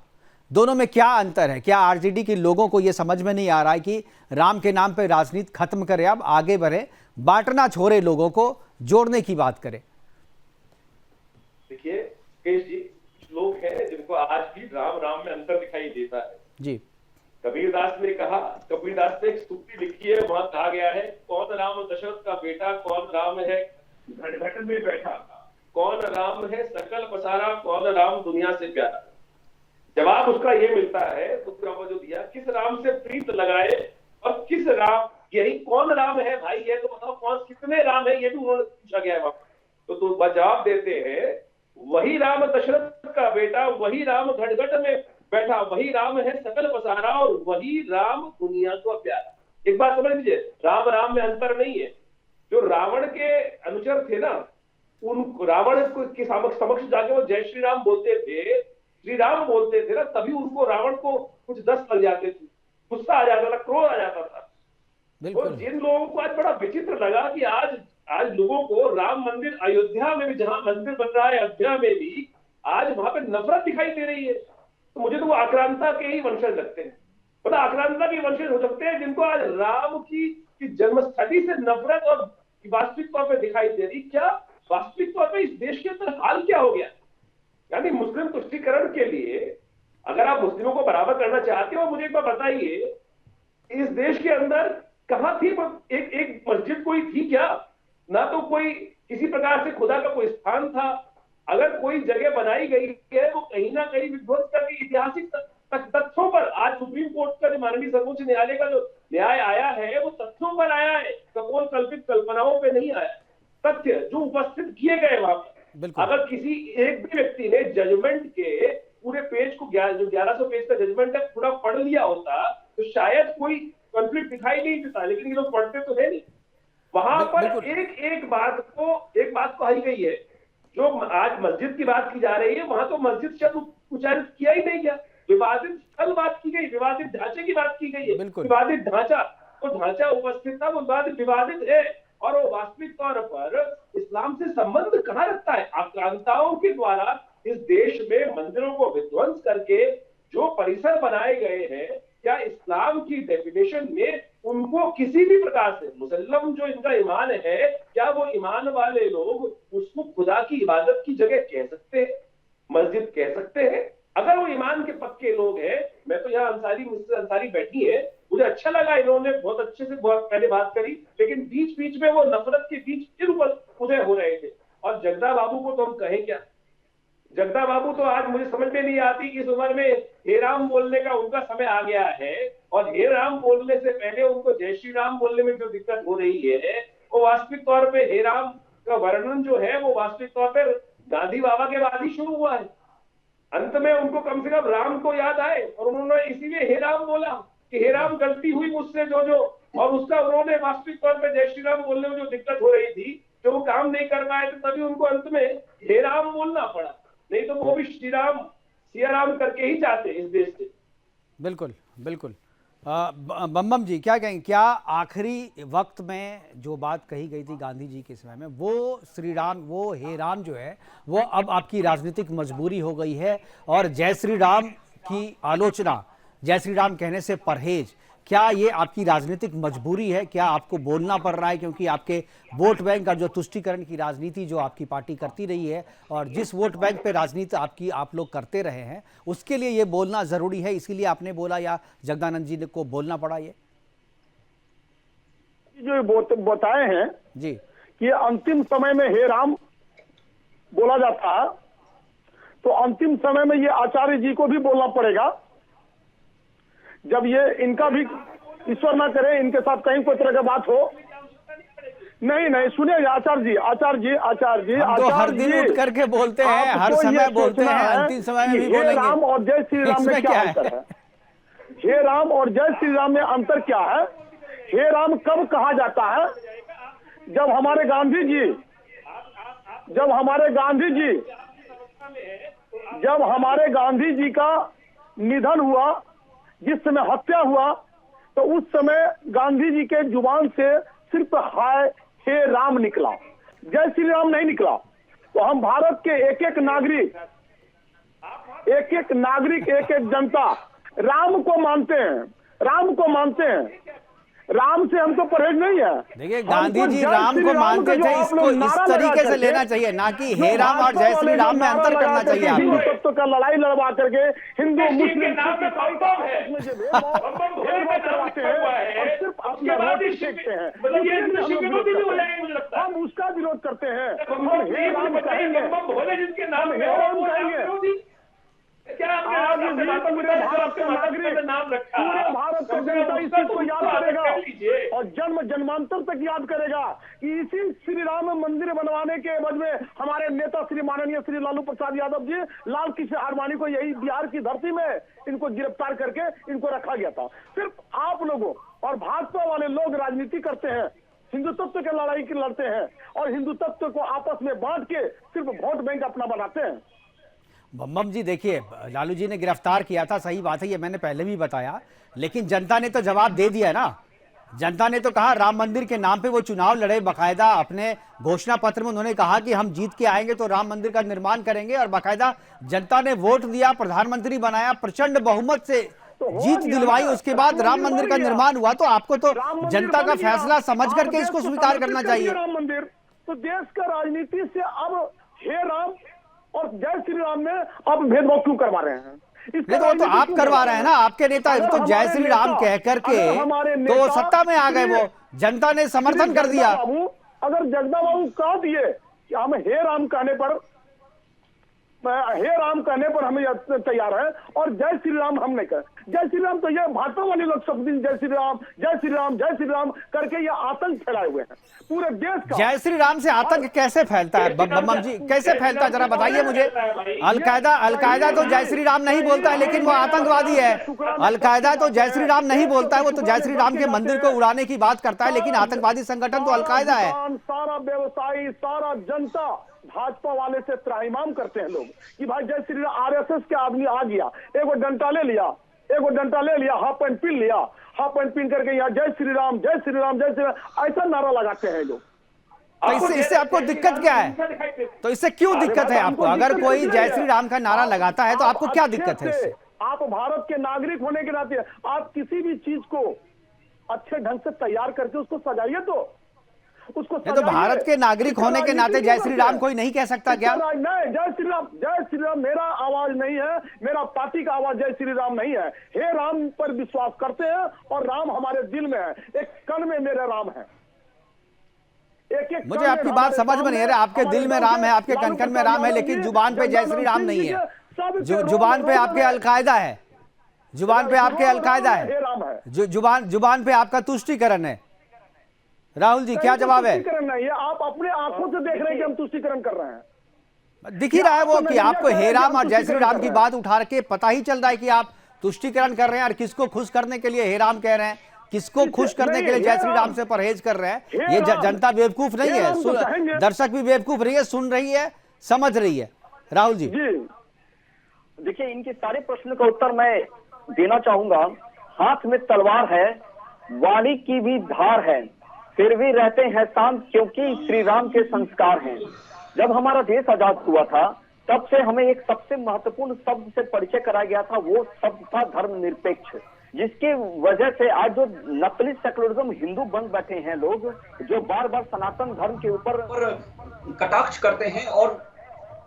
दोनों में क्या अंतर है? क्या आरजेडी के लोगों को ये समझ में नहीं आ रहा है कि राम के नाम पे राजनीति खत्म करें, अब आगे बढ़े, बांटना छोड़े, लोगों को जोड़ने की बात करें? देखिए केश जी, कुछ लोग हैं जिनको आज भी राम राम में अंतर दिखाई देता है। जी, कबीरदास ने कहा, कबीरदास ने एक स्तुति लिखी है, वहां कहा गया है, कौन राम दशरथ का बेटा, कौन राम है घट में बैठा, कौन राम है सकल पसारा, कौन राम दुनिया से प्यारा। जवाब उसका ये मिलता है, उसका जो दिया, किस राम से प्रीत लगाए और किस राम, यही कौन राम है भाई, ये तो बताओ कौन, कितने राम है, ये भी उन्होंने पूछा गया है वहां। तो जवाब देते हैं, वही राम दशरथ का बेटा, वही राम घट में बैठा, वही राम है सकल पसारा और वही राम दुनिया को प्यारा। एक बात समझ लीजिए, राम राम में अंतर नहीं है। जो रावण के अनुचर थे ना, उन रावण के समक्ष जाके वो जय श्री राम बोलते थे, श्री राम बोलते थे ना, तभी उनको, रावण को कुछ दस्त लग जाते थे, गुस्सा आ जाता था, क्रोध आ जाता था। तो जिन लोगों को आज बड़ा विचित्र लगा कि आज लोगों को राम मंदिर अयोध्या में भी, जहां मंदिर बन रहा है अयोध्या में भी, आज वहां पे नफरत दिखाई दे रही है, तो मुझे तो वो आक्रांता के ही वंशज लगते हैं। मतलब आक्रांता के वंशज हो सकते हैं जिनको आज राम की जन्मस्थली से नफरत और वास्तविक तौर पर दिखाई दे रही। क्या वास्तविक तौर पर इस देश के अंदर हाल क्या हो गया? यानी मुस्लिम तुष्टीकरण के लिए अगर आप मुस्लिमों को बराबर करना चाहते हो, मुझे एक बार बताइए, इस देश के अंदर कहां थी एक मस्जिद कोई थी क्या? ना तो कोई किसी प्रकार से खुदा का कोई स्थान था। अगर कोई जगह बनाई गई है वो कहीं ना कहीं विध्वंस करके ऐतिहासिक तथ्यों पर, आज सुप्रीम कोर्ट का जो माननीय सर्वोच्च न्यायालय का जो न्याय आया है वो तथ्यों पर आया है, कपोल कल्पित कल्पनाओं पे नहीं आया। तथ्य जो उपस्थित किए गए वहां पर, अगर किसी एक भी व्यक्ति ने जजमेंट के पूरे पेज को, जो 1100 पेज का जजमेंट है, पूरा पढ़ लिया होता तो शायद कोई कॉन्फ्लिक्ट दिखाई नहीं देता, लेकिन ये लोग पढ़ते तो है नहीं। वहां पर एक बात को आई गई है। जो आज मस्जिद की बात की जा रही है, वहां तो मस्जिद शब्द उच्चारित किया ही नहीं गया, विवादित स्थल बात की गई, विवादित ढांचे की बात की गई है। विवादित ढांचा, तो ढांचा उपस्थित था, वो विवादित है, और वो वास्तविक तौर पर इस्लाम से संबंध कहां रखता है? आक्रांताओं के द्वारा इस देश में मंदिरों को विध्वंस करके जो परिसर बनाए गए हैं, क्या इस्लाम की डेफिनेशन में उनको किसी भी प्रकार से, मुसल्लम जो इनका ईमान है, क्या वो ईमान वाले लोग उसको खुदा की इबादत की जगह कह सकते हैं, मस्जिद कह सकते हैं? अगर वो ईमान के पक्के लोग हैं, मैं तो यहाँ मिस्टर अंसारी बैठी है, मुझे अच्छा लगा, इन्होंने बहुत अच्छे से बहुत पहले बात करी, लेकिन बीच बीच में वो नफरत के बीच फिर उदय हो रहे थे। और जगदा बाबू को तो हम कहें क्या? जगदा बाबू तो आज मुझे समझ में नहीं आती, इस उम्र में हे राम बोलने का उनका समय आ गया है, और हे राम बोलने से पहले उनको जय श्री राम बोलने में जो दिक्कत हो रही है, वो वास्तविक तौर पे हे राम का वर्णन जो है वो वास्तविक तौर पर गांधी बाबा के बाद ही शुरू हुआ है। अंत में उनको कम से कम राम को याद आए, और उन्होंने इसीलिए हे राम बोला कि हे राम गलती हुई मुझसे जो, और उसका उन्होंने वास्तविक तौर पर जय श्री राम बोलने में जो दिक्कत हो रही थी, जो वो काम नहीं कर पाए थे, तभी उनको अंत में हे राम बोलना पड़ा, नहीं तो वो भी श्री राम सिया राम करके ही जाते इस देश से। बिल्कुल बिल्कुल। बम जी क्या कहें, क्या आखिरी वक्त में जो बात कही गई थी गांधी जी के समय में, वो श्री राम, वो हे राम जो है वो अब आपकी राजनीतिक मजबूरी हो गई है, और जय श्री राम की आलोचना, जय श्री राम कहने से परहेज, क्या ये आपकी राजनीतिक मजबूरी है? क्या आपको बोलना पड़ रहा है क्योंकि आपके वोट बैंक का जो तुष्टीकरण की राजनीति जो आपकी पार्टी करती रही है और जिस वोट बैंक पे राजनीति आप लोग करते रहे हैं, उसके लिए ये बोलना जरूरी है, इसीलिए आपने बोला, या जगदानंद जी को बोलना पड़ा? ये जो बताए हैं जी कि अंतिम समय में हे राम बोला जाता है, तो अंतिम समय में ये आचार्य जी को भी बोलना पड़ेगा। जब ये इनका भी, ईश्वर ना करे इनके साथ कहीं कोई तरह की बात हो। नहीं सुनिए आचार्य जी हम तो हर दिन उठ करके बोलते हैं, हर समय बोलते हैं, अंतिम समय में भी बोलेंगे। हे राम और जय श्री राम में क्या अंतर है? हे राम और जय श्री राम में अंतर क्या है? हे राम कब कहा जाता है? जब हमारे गांधी जी का निधन हुआ, जिस समय हत्या हुआ, तो उस समय गांधी जी के जुबान से सिर्फ हाय हे राम निकला, जय श्री राम नहीं निकला। तो हम भारत के एक एक नागरिक, एक एक जनता राम को मानते हैं। राम से हमको परहेज नहीं है। देखिए, गांधी जी राम को मानते थे, इसको इस तरीके से लेना चाहिए, ना कि हे राम और जय श्री राम में अंतर करना चाहिए आपको। हिंदू तत्व का लड़ाई लड़वा करके हिंदू मुस्लिम देखते हैं, हम उसका विरोध करते हैं। हे राम कहेंगे, आज पूरे भारत का नागरिक, पूरे भारत का जनता इस चीज को याद करेगा और जन्मांतर तक याद करेगा कि इसी श्री राम मंदिर बनवाने के एवज में हमारे नेता श्री माननीय श्री लालू प्रसाद यादव जी, लाल कृष्ण आडवाणी को यही बिहार की धरती में इनको गिरफ्तार करके इनको रखा गया था। सिर्फ आप लोगों और भाजपा वाले लोग राजनीति करते हैं, हिंदू तत्व के लड़ाई की लड़ते हैं और हिंदू तत्व को आपस में बांट के सिर्फ वोट बैंक अपना बनाते हैं। बम जी देखिए, लालू जी ने गिरफ्तार किया था, सही बात है, ये मैंने पहले भी बताया, लेकिन जनता ने तो जवाब दे दिया ना। जनता ने तो कहा, राम मंदिर के नाम पे वो चुनाव लड़े, बाकायदा अपने घोषणा पत्र में उन्होंने कहा कि हम जीत के आएंगे तो राम मंदिर का निर्माण करेंगे, और बाकायदा जनता ने वोट दिया, प्रधानमंत्री बनाया, प्रचंड बहुमत से जीत दिलवाई, उसके बाद राम मंदिर का निर्माण हुआ। तो आपको तो जनता का फैसला समझ करके इसको स्वीकार करना चाहिए। राम मंदिर तो देश का राजनीति से अब हे राम और जय श्री राम में अब भेदभाव क्यों करवा रहे हैं? नहीं तो आप करवा रहे हैं ना, आपके नेता तो जय श्री राम कह करके तो सत्ता में आ गए, वो जनता ने समर्थन कर दिया। अगर जगदा बाबू कह दिए कि हम हे राम कहने पर हमें तैयार है और जय श्री राम हम नहीं करें। जय श्री राम तो ये भाजपा वाले लोग सब दिन जय श्री राम जय श्री राम जय श्री राम करके ये आतंक फैलाए हुए हैं पूरे देश का। जय श्री राम से आतंक कैसे फैलता है बम जी, कैसे फैलता है जरा बताइए मुझे। अलकायदा तो जय श्री राम नहीं बोलता है, लेकिन वो आतंकवादी है। अलकायदा तो जय श्री राम नहीं बोलता है, वो तो जय श्री राम के मंदिर को उड़ाने की बात करता है, लेकिन आतंकवादी संगठन तो अलकायदा है। सारा व्यवसायी, सारा जनता भाजपा वाले से त्राहिमाम करते हैं लोग कि भाई जय श्री राम, आरएसएस के आदमी आ गया, एगो डंडा ले लिया, हाफ पैंट पहन लिया, हाफ पैंट पहन करके यहाँ जय श्री राम जय श्री राम जय श्री राम ऐसा नारा लगाते हैं लोग। तो इससे आपको दिक्कत क्या है? तो इससे क्यों दिक्कत है आपको? अगर कोई जय श्री राम का नारा लगाता है तो आपको क्या दिक्कत है इससे? आप भारत के नागरिक होने के नाते आप किसी भी चीज को अच्छे ढंग से तैयार करके उसको सजाइए, तो उसको तो भारत के नागरिक होने के नाते जय श्री राम कोई नहीं कह सकता क्या? नहीं, जय श्री राम मेरा आवाज नहीं है, मेरा पार्टी का आवाज जय श्री राम नहीं है। हे राम पर विश्वास करते हैं और राम हमारे दिल में है, एक कण में मेरा राम है। मुझे आपकी बात समझ में नहीं आ रहा, आपके दिल में राम है, आपके कण में राम है, लेकिन जुबान पे जय श्री राम नहीं है। जुबान पे आपके अलकायदा है, जुबान पे आपके अलकायदा है, जुबान पे आपका तुष्टीकरण है। राहुल जी क्या जवाब है? ये आप अपने आंखों से देख रहे हैं कि हम तुष्टीकरण कर रहे हैं। दिख ही रहा है वो कि आपको हे राम और जय श्री राम की बात उठा के पता ही चल रहा है कि आप तुष्टीकरण कर रहे हैं, और किसको खुश करने के लिए हे राम कह रहे हैं, किसको खुश करने के लिए जय श्री राम से परहेज कर रहे हैं। ये जनता बेवकूफ नहीं है, दर्शक भी बेवकूफ नहीं है, सुन रही है, समझ रही है। राहुल जी देखिए, इनके सारे प्रश्न का उत्तर मैं देना चाहूंगा। हाथ में तलवार है, वाणी की भी धार है, फिर भी रहते हैं शांत क्योंकि श्री राम के संस्कार हैं। जब हमारा देश आजाद हुआ था तब से हमें एक सबसे महत्वपूर्ण शब्द से परिचय कराया गया था, वो शब्द था धर्मनिरपेक्ष, जिसके वजह से आज जो नकली सेकुलरिज्म हिंदू बन बैठे हैं लोग, जो बार बार सनातन धर्म के ऊपर कटाक्ष करते हैं और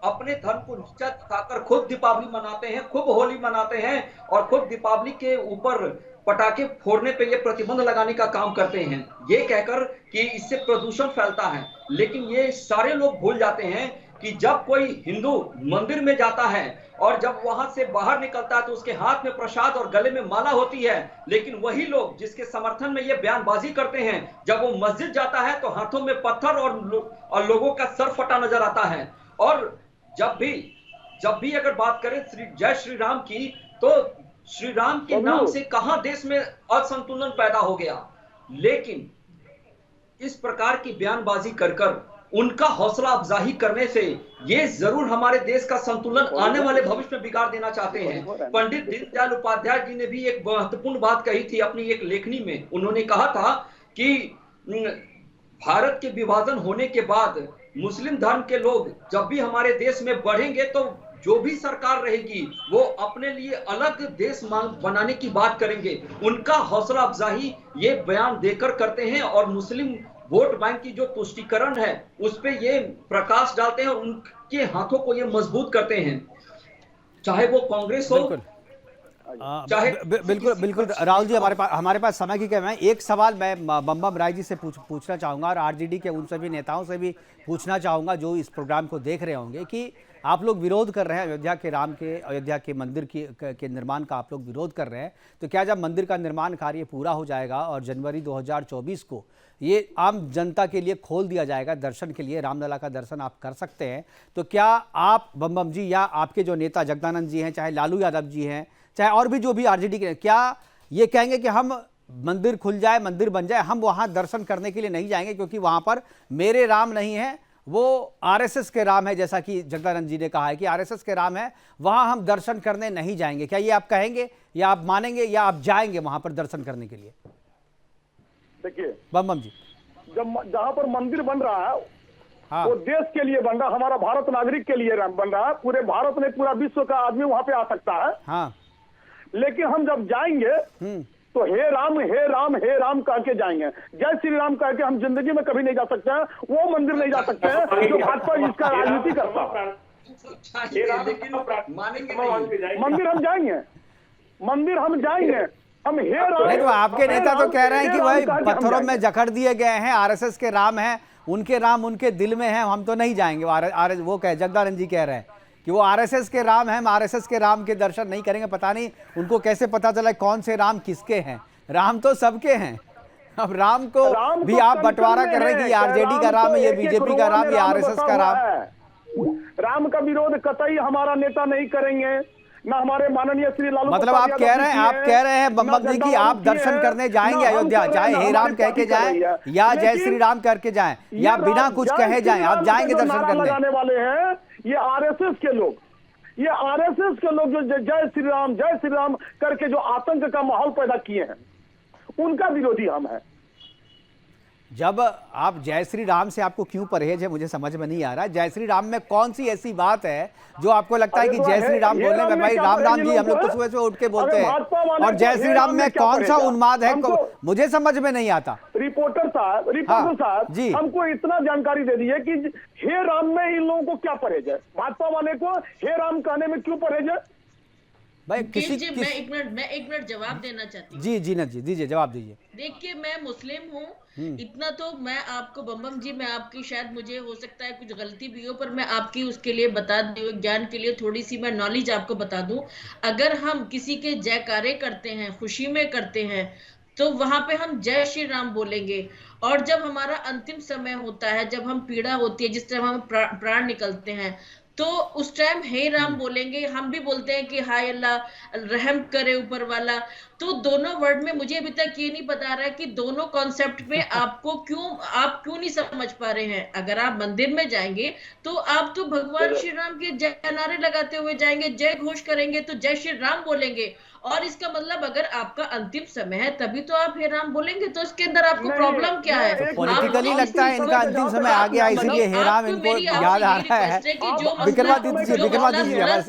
अपने धर्म को नीचा दिखाकर खुद दीपावली मनाते हैं, खूब होली मनाते हैं और खुद दीपावली के ऊपर पटाखे फोड़ने पे ये प्रतिबंध लगाने का काम करते हैं, ये कहकर कि इससे प्रदूषण फैलता है। लेकिन ये सारे लोग भूल जाते हैं कि जब कोई हिंदू मंदिर में जाता है और जब वहां से बाहर निकलता है तो उसके हाथ में प्रसाद और गले में माला होती है, लेकिन वही लोग जिसके समर्थन में ये बयानबाजी करते हैं, जब वो मस्जिद जाता है तो हाथों में पत्थर और लोगों का सर फटा नजर आता है। और जब भी अगर बात करें जय श्री राम की, तो श्री राम के नाम से कहां देश में असंतुलन पैदा हो गया। लेकिन इस प्रकार की बयानबाजी कर उनका हौसला अफजाई करने से ये जरूर हमारे देश का संतुलन आने वाले भविष्य में बिगाड़ देना चाहते हैं। पंडित दीनदयाल उपाध्याय जी ने भी एक महत्वपूर्ण बात कही थी अपनी एक लेखनी में। उन्होंने कहा था कि भारत के विभाजन होने के बाद मुस्लिम धर्म के लोग जब भी हमारे देश में बढ़ेंगे तो जो भी सरकार रहेगी वो अपने लिए अलग देश बनाने की बात करेंगे। उनका हौसला अफजाई ये बयान देकर करते हैं और मुस्लिम वोट बैंक की जो तुष्टीकरण है उस पे ये प्रकाश डालते हैं और उनके हाथों को ये मजबूत करते हैं, चाहे वो कांग्रेस हो चाहे बिल्कुल राहुल जी, हमारे पास समय की कमी है। एक सवाल मैं बम राय जी से पूछना चाहूँगा और आरजेडी के उन सभी नेताओं से भी पूछना चाहूँगा जो इस प्रोग्राम को देख रहे होंगे कि आप लोग विरोध कर रहे हैं अयोध्या के मंदिर के निर्माण का आप लोग विरोध कर रहे हैं, तो क्या जब मंदिर का निर्माण कार्य पूरा हो जाएगा और जनवरी 2024 को ये आम जनता के लिए खोल दिया जाएगा दर्शन के लिए, रामलला का दर्शन आप कर सकते हैं, तो क्या आप बम जी या आपके जो नेता जगदानंद जी हैं, चाहे लालू यादव जी हैं, चाहे और भी जो भी आरजेडी के, क्या ये कहेंगे कि हम मंदिर खुल जाए, मंदिर बन जाए, हम वहाँ दर्शन करने के लिए नहीं जाएंगे क्योंकि वहाँ पर मेरे राम नहीं है, वो आरएसएस के राम है, जैसा कि जगदानंद जी ने कहा है कि आरएसएस के राम है, वहाँ हम दर्शन करने नहीं जाएंगे? क्या ये आप कहेंगे या आप मानेंगे या आप जाएंगे वहाँ पर दर्शन करने के लिए? देखिए बम जी, जहाँ पर मंदिर बन रहा है हाँ, वो देश के लिए बन रहा है, हमारा भारत नागरिक के लिए बन रहा है, पूरे भारत में पूरा विश्व का आदमी वहाँ पे आ सकता है। हाँ, लेकिन हम जब जाएंगे तो हे राम हे राम हे राम कह के जाएंगे, जय श्री राम कह के हम जिंदगी में कभी नहीं जा सकते हैं, वो मंदिर नहीं जा सकते हैं जो भाजपा इसका राजनीति करता है। मंदिर हम जाएंगे, हम हे राम। नहीं तो आपके नेता तो कह रहे हैं कि भाई पत्थरों में जकड़ दिए गए हैं, आरएसएस के राम हैं, उनके राम उनके दिल में हैं, हम तो नहीं जाएंगे। वो जगदानंद जी कह रहे हैं कि वो आरएसएस के राम हैं, हम आरएसएस के राम के दर्शन नहीं करेंगे। पता नहीं उनको कैसे पता चला कौन से राम किसके हैं, राम तो सबके हैं। अब राम को भी आप बंटवारा कर रहे हैं कि आरजेडी का राम है, ये बीजेपी का राम, ये आरएसएस का राम। राम का विरोध कतई हमारा नेता नहीं करेंगे, ना हमारे माननीय श्री लालू। मतलब आप कह रहे हैं बम जी की आप दर्शन करने जाएंगे अयोध्या, चाहे हे राम कह के जाएं या जय श्री राम करके जाएं या बिना कुछ कहे जाएं, आप जाएंगे दर्शन करने? लगाने वाले हैं ये आरएसएस के लोग, ये आरएसएस के लोग जो जय श्री राम करके जो आतंक का माहौल पैदा किए हैं, उनका विरोधी हम हैं। जब आप जय श्री राम से आपको क्यों परहेज है, मुझे समझ में नहीं आ रहा। जय श्री राम में कौन सी ऐसी बात है जो आपको लगता है कि जय श्री राम बोलने में, भाई राम राम जी हम लोग तो सुबह से उठ के बोलते हैं, और जय श्री राम में कौन सा उन्माद है, मुझे समझ में नहीं आता। रिपोर्टर साहब जी हमको इतना जानकारी दे दी है कि हे राम में इन लोगों को क्या परहेज है, भाजपा वाले को हे राम कहने में क्यों परहेज है? भाई मैं एक मिनट जवाब देना चाहती हूँ। जी ना जी दीजिए, जवाब दीजिए। देखिए मैं मुस्लिम हूँ, इतना तो मैं आपको बम जी, मैं आपकी शायद मुझे हो सकता है कुछ गलती भी हो, पर मैं आपकी उसके लिए बता दूं, ज्ञान के लिए थोड़ी सी मैं नॉलेज आपको बता दूं। अगर हम किसी के जयकारे करते हैं, खुशी में करते हैं, तो वहां पे हम जय श्री राम बोलेंगे, और जब हमारा अंतिम समय होता है, जब हम पीड़ा होती है, जिस टाइम हम प्राण निकलते हैं, तो उस टाइम हे राम बोलेंगे। हम भी बोलते हैं कि हाय अल्लाह रहम करे ऊपर वाला। तो दोनों वर्ड में मुझे अभी तक ये नहीं बता रहा है कि दोनों कॉन्सेप्ट में आप क्यों नहीं समझ पा रहे हैं। अगर आप मंदिर में जाएंगे तो आप तो भगवान श्री राम के जय नारे लगाते हुए जाएंगे, जय घोष करेंगे, तो जय श्री राम बोलेंगे। और इसका मतलब अगर आपका अंतिम समय है तभी तो आप हे राम बोलेंगे, तो इसके अंदर आपको प्रॉब्लम क्या है? पॉलिटिकली लगता है इनका अंतिम समय आ गया, इसीलिए हे राम इनको याद आ रहा है। विक्रमादित्य जी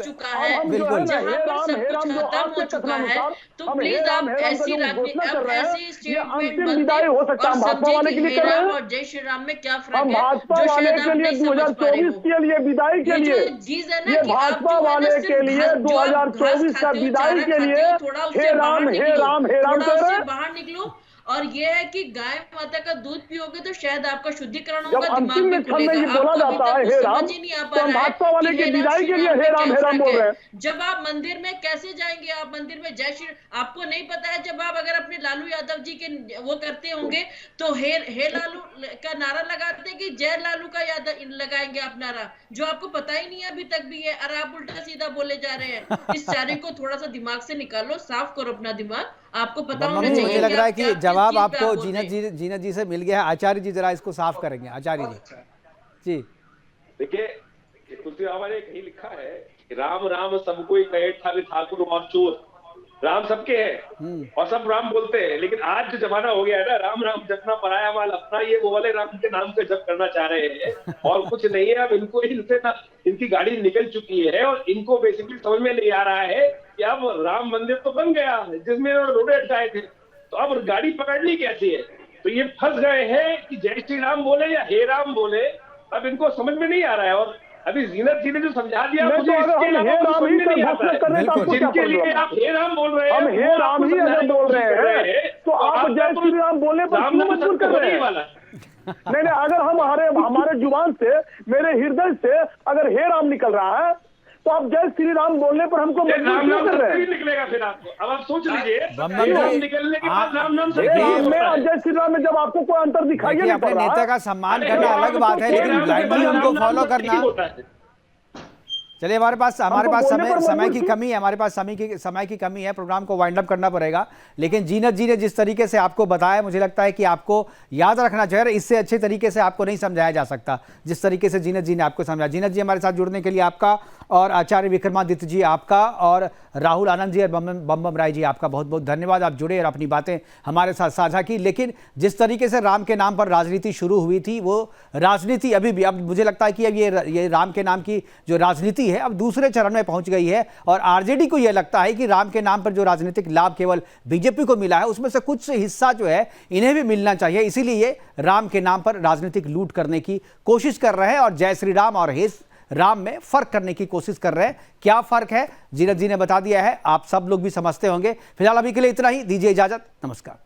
चुका है, बिल्कुल जहाँ पर सब कुछ खत्म हो चुका है, तो प्लीज आप ऐसी ऐसी स्टेटमेंट मत दें और समझे कि हे राम और जय श्री राम में क्या फर्क है, जो शायद आप नहीं समझ पा रहे हो। के लिए विदाई के लिए चीज है ना ये कि आप भाजपा वाले के लिए 2024 का विदाई के लिए हे राम हे राम हे राम कह रहे हैं। बाहर निकलो, और ये है कि गाय माता का दूध पियोगे तो शायद आपका शुद्धिकरण होगा, जब दिमाग अंतिम में में छंद में खुलेगा। ये बोला आपको अभी जाता है तक हे राम, समझ ही नहीं आ तो पा रहा भाजपा है वाले कि की हे राम विदाई के श्री लिए राम हे में राम क्या हे राम फर्क बोल रहे है। हैं। जब आप मंदिर में कैसे जाएंगे, आप मंदिर में जय श्री, आपको नहीं पता है जब आप अगर अपने लालू यादव जी के वो करते होंगे तो हे लालू का नारा लगाते कि जय लालू का यादव लगाएंगे आप नारा, जो आपको पता ही नहीं है अभी तक भी है, और आप उल्टा सीधा बोले जा रहे हैं। इस सारे को थोड़ा सा दिमाग से निकालो, साफ करो अपना दिमाग, आपको पता होना चाहिए। मुझे लग रहा है कि जवाब आपको जीना जीनत जी से मिल गया है। आचार्य जी जरा इसको साफ करेंगे। आचार्य जी देखिए, तुलसी बाबा ने कहीं लिखा है कि राम राम सब कोई कहे ठाकुर और चोर, राम सबके हैं और सब राम बोलते हैं, लेकिन आज जो जमाना हो गया है ना, राम राम जपना पराया माल अपना, ये वो वाले राम के नाम पे जप करना चाह रहे हैं और कुछ नहीं है। अब इनको इनसे ना इनकी गाड़ी निकल चुकी है और इनको बेसिकली समझ में नहीं आ रहा है कि अब राम मंदिर तो बन गया जिसमें रोडे अटकाए थे, तो अब गाड़ी पकड़नी कैसी है। तो ये फंस गए हैं कि जय श्री राम बोले या हे राम बोले, अब इनको समझ में नहीं आ रहा है। और अभी जीनत जी ने जो समझा दिया, मुझे इसके अलावा समझ में नहीं आता है। जिनके लिए आप हे राम बोल रहे हैं, हम हे राम ही अगर बोल रहे हैं तो आप जय श्री राम बोलने पर क्यों मजबूर कर रहे हैं? नहीं, अगर हमारे जुबान से, मेरे हृदय से अगर हे राम निकल रहा है तो आप जय श्री राम बोलने पर हमको मजबूर क्यों कर रहे हैं? निकलेगा फिर आपको। अब आप सोच लीजिए, निकलने के बाद राम नाम से में और जय श्री राम में जब आपको कोई अंतर दिखाई नहीं अपने नेता का सम्मान करना अलग बात है, लेकिन ब्लाइंडली उनको फॉलो करना। चलिए, हमारे पास समय की कमी है, हमारे पास समय की कमी है, प्रोग्राम को वाइंड अप करना पड़ेगा। लेकिन जीनत जी ने जिस तरीके से आपको बताया, मुझे लगता है कि आपको याद रखना चाहिए, इससे अच्छे तरीके से आपको नहीं समझाया जा सकता जिस तरीके से जीनत जी ने आपको समझाया। जीनत जी, हमारे साथ जुड़ने के लिए आपका, और आचार्य विक्रमादित्य जी आपका, और राहुल आनंद जी और बम राय जी आपका बहुत बहुत धन्यवाद। आप जुड़े और अपनी बातें हमारे साथ साझा की। लेकिन जिस तरीके से राम के नाम पर राजनीति शुरू हुई थी, वो राजनीति अभी भी, अब मुझे लगता है कि अब ये राम के नाम की जो राजनीति है अब दूसरे चरण में पहुंच गई है, और आरजेडी को यह लगता है कि राम के नाम पर जो राजनीतिक लाभ केवल बीजेपी को मिला है, उसमें से कुछ हिस्सा जो है इन्हें भी मिलना चाहिए। इसीलिए ये राम के नाम पर राजनीतिक लूट करने की कोशिश कर रहे हैं और जय श्री राम और हे राम में फर्क करने की कोशिश कर रहे हैं। क्या फर्क है, जीनत जी ने बता दिया है, आप सब लोग भी समझते होंगे। फिलहाल अभी के लिए इतना ही, दीजिए इजाजत, नमस्कार।